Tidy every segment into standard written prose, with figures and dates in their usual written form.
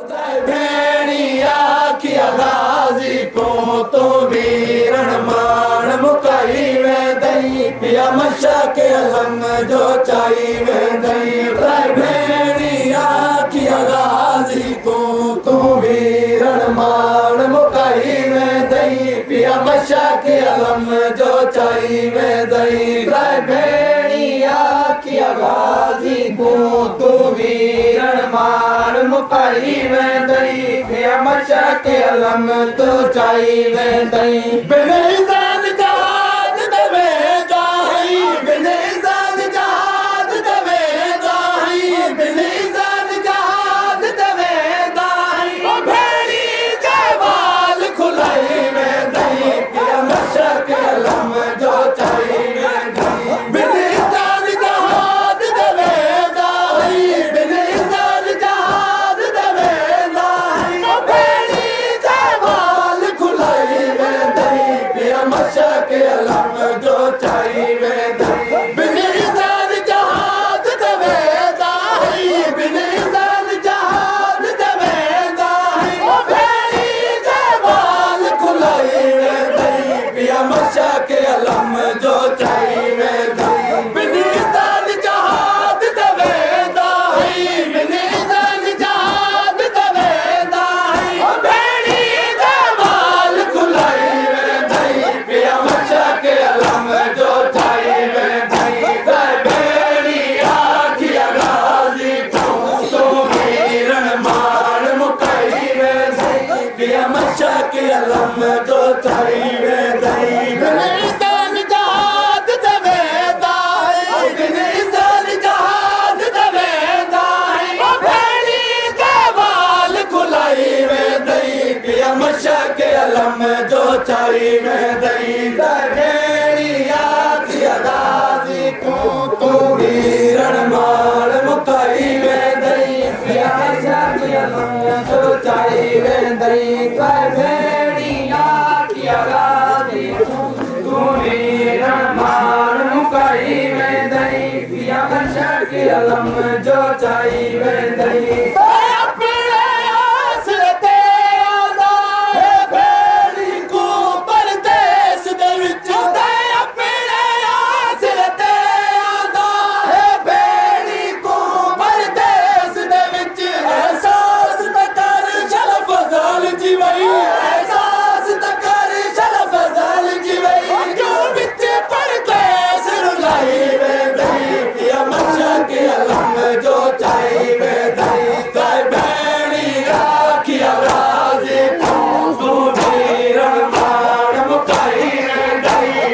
भेड़िया किया गाजी को तो वीरण मान मुकाई में दई पिया मशा के अलम जो चाई में दई भेड़िया किया गाजी को तो वीरण मान मुकाई में दई पिया मशा के अलम जो चाई में दई भेड़िया किया गाजी को तो वीरण मान मुकाई में दई पिया मशा के अलम तो चाई में दई बिने जान जहाज दवे जाही बिने जान जहाज दवे जाही बिने जान जहाज दवे जाही ओ भेड़ी जवाल खुलाई में दई पिया मशा के अलम जो चाई में दई बिने जान जहाज दवे जाही बिने जान जहाज दवे जाही ओ भेड़ी जवाल खुलाई में दई पिया मशा के अलम जो चाई में दई बिने जान जहाज दवे जाही बिने जान जहाज दवे जाही ओ भेड़ी जवाल खुलाई में दई पिया मशा के अलम जो चाई में दई बिने जान जहाज दवे जाही बिने जान जहाज दवे जाही ओ भेड़ी जवाल खुलाई में दई पिया मशा के अलम जो चाई में दई भेड़िया किया गाजी तो वीरण मान मुकाई में दई पिया मशा के अलम जो चाई में दई बिने जान जहाज दवे जाही बिने जान जहाज दवे जाही ओ भेड़ी जवाल खुलाई में दई पिया मशा के अलम जो चाई में दई भेड़िया किया गाजी तो वीरण मान मुकाई में दई पिया मशा के अलम जो चाई में दई भेड़िया किया गाजी तो वीरण मान मुकाई में दई पिया मशा के अलम जो चाई में दई जो चाई में दई भेड़िया किया गाजी तो वीरण मान मुकाई में दई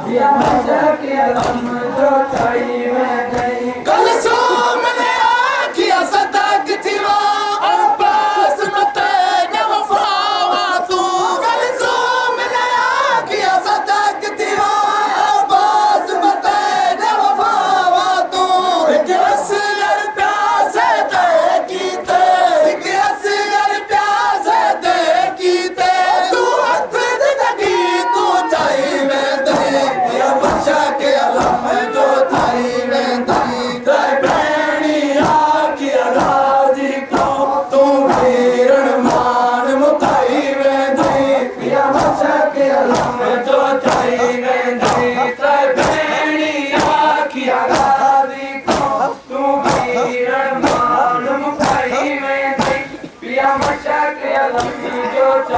पिया मशा के अलम जो चाई में दई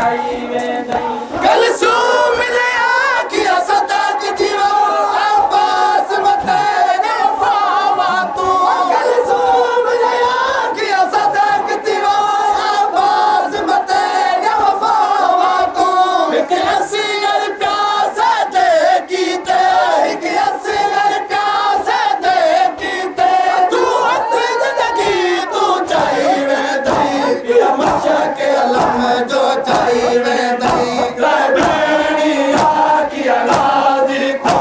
चाई वेंदई कलसूम ने आखिया सदाक थी वो अब्बास मते ने फावा तू कलसूम ने आखिया सदाक थी वो अब्बास मते ने फावा तू एक असगर प्यास दे कीते एक असगर प्यास दे कीते तू हथ जिंदगी तू चाई वेंदई पिया मशक अलम जो चाई वेंदई त्रैबेणी आखिया गाजी तू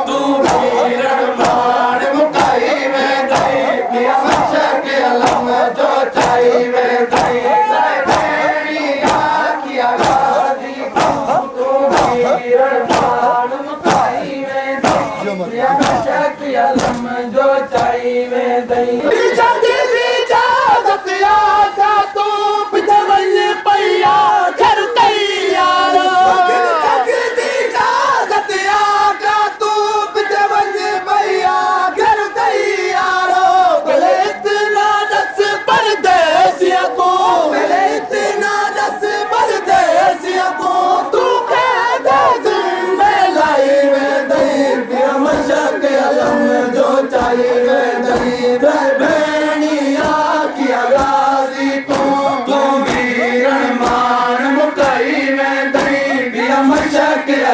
तू वीरण मान मुकाई वेंदई पिया मशक अलम जो चाई वेंदई त्रैबेणी आखिया गाजी तू तू वीरण मान मुकाई वेंदई पिया मशक अलम जो चाई वेंदई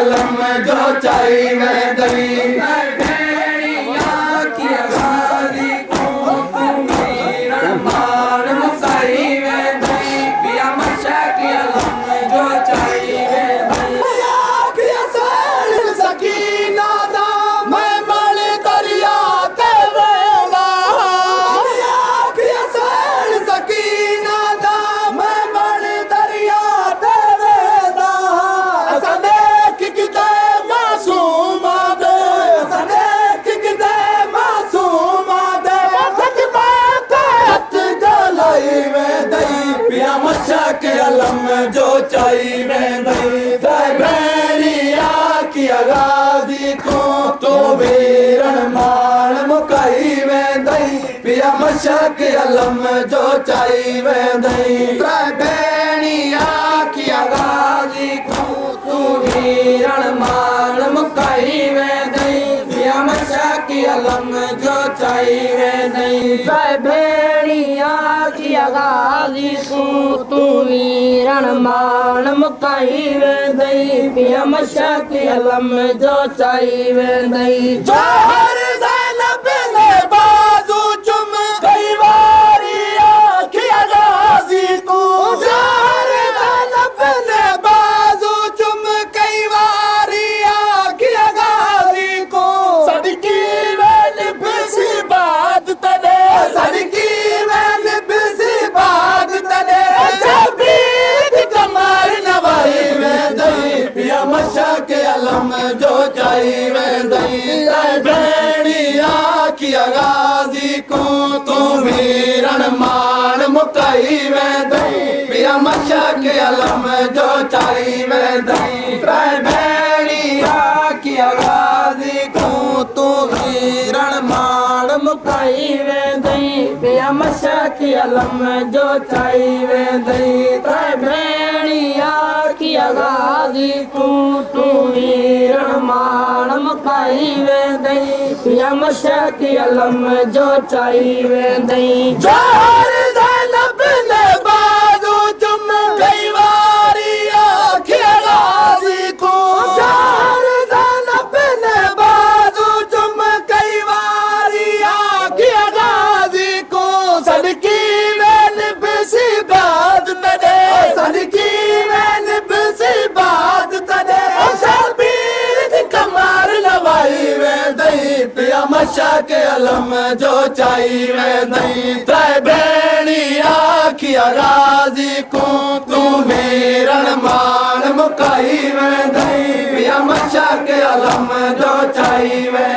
अलम जो चाई वेंदई त्रैबेणी आखिया गाजी तू तू वीरण मान मुकाई वेंदई पिया मशक अलम जो चाई वेंदई आखिया सैल सकीना दा मैं मल दरिया ते वेंदा आखिया सैल सकीना दा मैं मल दरिया ते वेंदा मशक अलम जो चाई वेंदई त्रैबेणी आखिया गाजी तू तू वीरण मान मुकाई वेंदई पिया मशक अलम जो चाई वेंदई त्रैबेणी आखिया गाजी तू तू वीरण मान मुकाई वेंदई पिया मशक अलम जो चाई वेंदई त्रैबेणी आखिया गाजी तू तू वीरण मान मुकाई वेंदई पिया मशक अलम जो चाई वेंदई जोहर ज़ैनब ने बाज़ू चुम कई वारी आखिया गाजी तू जोहर ज़ैनब ने बाज़ू चुम कई वारी आखिया गाजी को सदकी वेल बिसी बात तने सदकी वेल बिसी बात तने मशक अलम जो चाई वेंदई त्रैबेणी आखिया गाजी को तू वीरण मान मुकाई वेंदई पिया मशक अलम जो चाई वेंदई त्रैबेणी आखिया गाजी को तू वीरण मान मुकाई वेंदई पिया मशक अलम जो चाई वेंदई त्रैबेणी आखिया गाजी तू तू वीरण मान मुकाई वेंदई पिया मशक अलम जो चाई वेंदई जोहर ज़ैनब ने बाज़ू चुम कई वारी आखिया गाजी को जोहर ज़ैनब ने बाज़ू चुम कई वारी आखिया गाजी को सदकी वेल बिसी बात तने सदकी वेल बिसी बात तने शबीर दी कमर लवाई वेंदई पिया मशक अलम जो चाई वेंदई त्रैबेणी आखिया गाजी को तू वीरण मान मुकाई वेंदई पिया मशक अलम जो चाई वेंदई